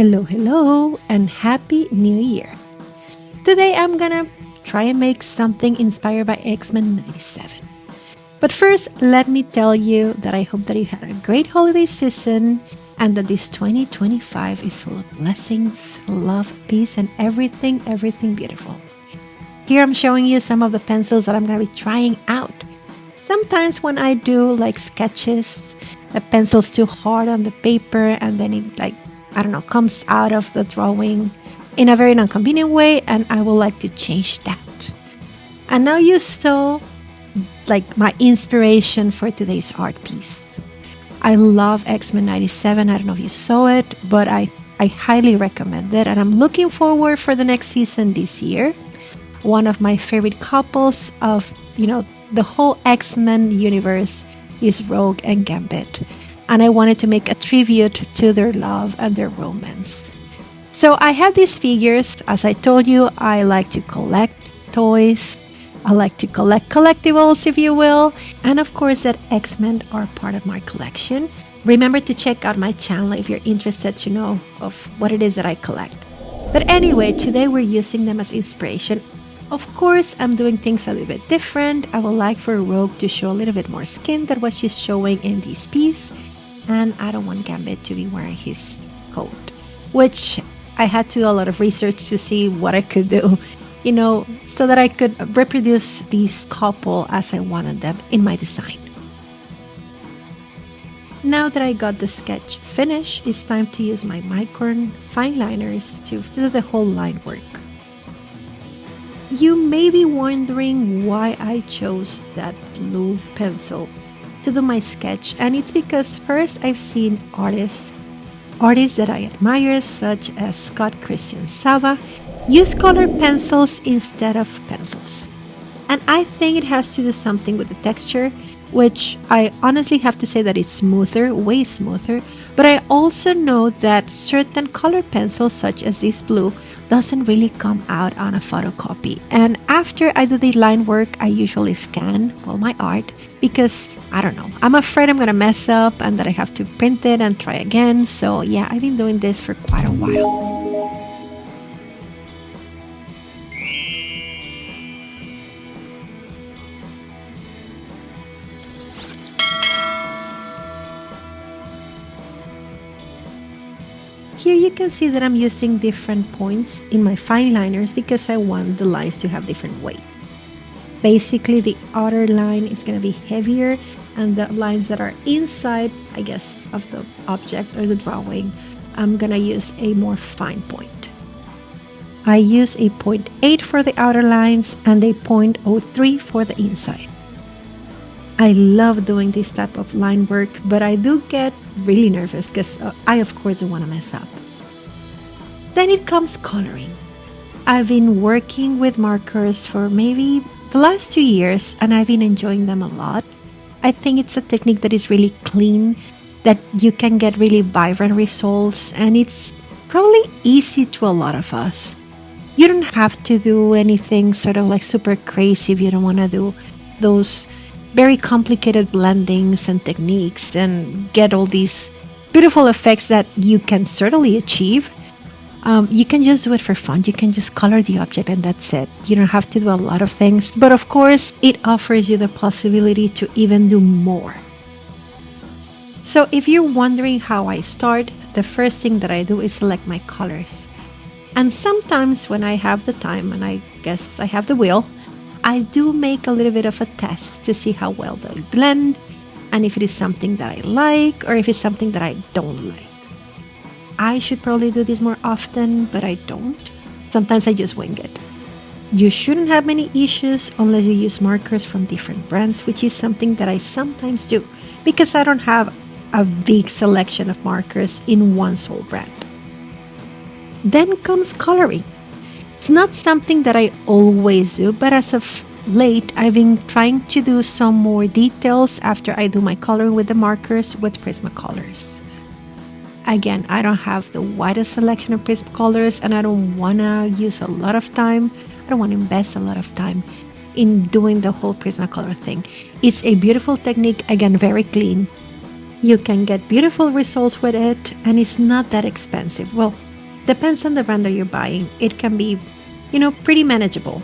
Hello, hello, and Happy New Year. Today I'm gonna try and make something inspired by X-Men 97. But first, let me tell you that I hope that you had a great holiday season and that this 2025 is full of blessings, love, peace, and everything beautiful. Here I'm showing you some of the pencils that I'm gonna be trying out. Sometimes when I do like sketches, the pencil's too hard on the paper and then it comes out of the drawing in a very non-convenient way, and I would like to change that. And now you saw my inspiration for today's art piece. I love X-Men 97. I don't know if you saw it, but I highly recommend it, and I'm looking forward for the next season this year. One of my favorite couples of, the whole X-Men universe is Rogue and Gambit. And I wanted to make a tribute to their love and their romance. So I have these figures. As I told you, I like to collect toys. I like to collect collectibles, if you will. And of course, that X-Men are part of my collection. Remember to check out my channel if you're interested to know of what it is that I collect. But anyway, today we're using them as inspiration. Of course, I'm doing things a little bit different. I would like for Rogue to show a little bit more skin than what she's showing in this piece. And I don't want Gambit to be wearing his coat, which I had to do a lot of research to see what I could do, so that I could reproduce this couple as I wanted them in my design. Now that I got the sketch finished, it's time to use my micron fine liners to do the whole line work. You may be wondering why I chose that blue pencil to do my sketch, and it's because first I've seen artists that I admire, such as Scott Christian Sava, use colored pencils instead of pencils. And I think it has to do something with the texture, which I honestly have to say that it's smoother, way smoother, but I also know that certain colored pencils, such as this blue, doesn't really come out on a photocopy. And after I do the line work, I usually scan my art because, I don't know, I'm afraid I'm gonna mess up and that I have to print it and try again. So yeah, I've been doing this for quite a while. Here you can see that I'm using different points in my fine liners because I want the lines to have different weights. Basically, the outer line is going to be heavier, and the lines that are inside, I guess, of the object or the drawing, I'm going to use a more fine point. I use a 0.8 for the outer lines and a 0.03 for the inside. I love doing this type of line work, but I do get really nervous because I, of course, don't want to mess up. Then it comes coloring. I've been working with markers for maybe the last 2 years, and I've been enjoying them a lot. I think it's a technique that is really clean, that you can get really vibrant results, and it's probably easy to a lot of us. You don't have to do anything sort of like super crazy if you don't want to do those very complicated blendings and techniques and get all these beautiful effects that you can certainly achieve. You can just do it for fun. You can just color the object and that's it. You don't have to do a lot of things, but of course it offers you the possibility to even do more. So if you're wondering how I start, the first thing that I do is select my colors. And sometimes when I have the time, and I guess I have the will, I do make a little bit of a test to see how well they blend and if it is something that I like or if it's something that I don't like. I should probably do this more often, but I don't. Sometimes I just wing it. You shouldn't have many issues unless you use markers from different brands, which is something that I sometimes do because I don't have a big selection of markers in one sole brand. Then comes coloring. It's not something that I always do, but as of late, I've been trying to do some more details after I do my coloring with the markers with Prismacolors. Again, I don't have the widest selection of Prismacolors, and I don't want to use a lot of time. I don't want to invest a lot of time in doing the whole Prismacolor thing. It's a beautiful technique, again, very clean. You can get beautiful results with it, and it's not that expensive. Well, Depends on the brand that you're buying. It can be, pretty manageable.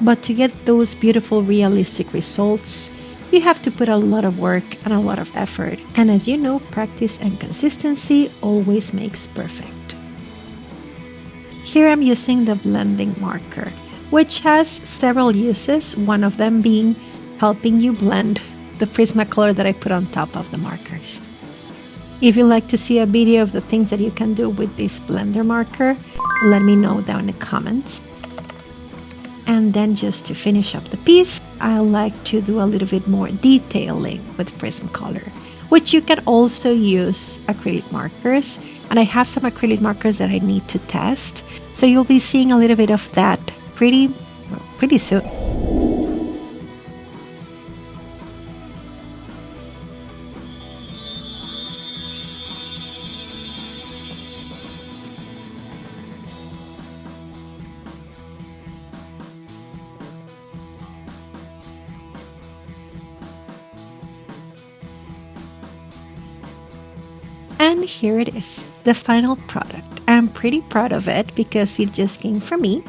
But to get those beautiful, realistic results, you have to put a lot of work and a lot of effort. And as you know, practice and consistency always makes perfect. Here I'm using the blending marker, which has several uses, one of them being helping you blend the Prismacolor that I put on top of the markers. If you'd like to see a video of the things that you can do with this blender marker, let me know down in the comments. And then just to finish up the piece, I like to do a little bit more detailing with Prismacolor, which you can also use acrylic markers. And I have some acrylic markers that I need to test, so you'll be seeing a little bit of that pretty soon. And here it is, the final product. I'm pretty proud of it because it just came from me.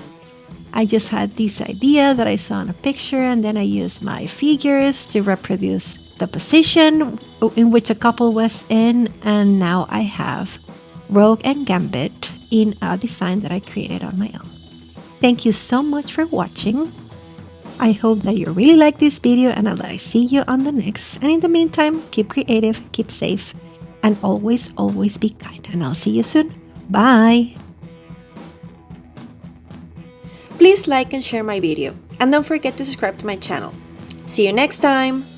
I just had this idea that I saw in a picture, and then I used my figures to reproduce the position in which a couple was in, and now I have Rogue and Gambit in a design that I created on my own. Thank you so much for watching. I hope that you really like this video and that I see you on the next. And in the meantime, keep creative, keep safe, and always, always be kind. And I'll see you soon. Bye! Please like and share my video. And don't forget to subscribe to my channel. See you next time!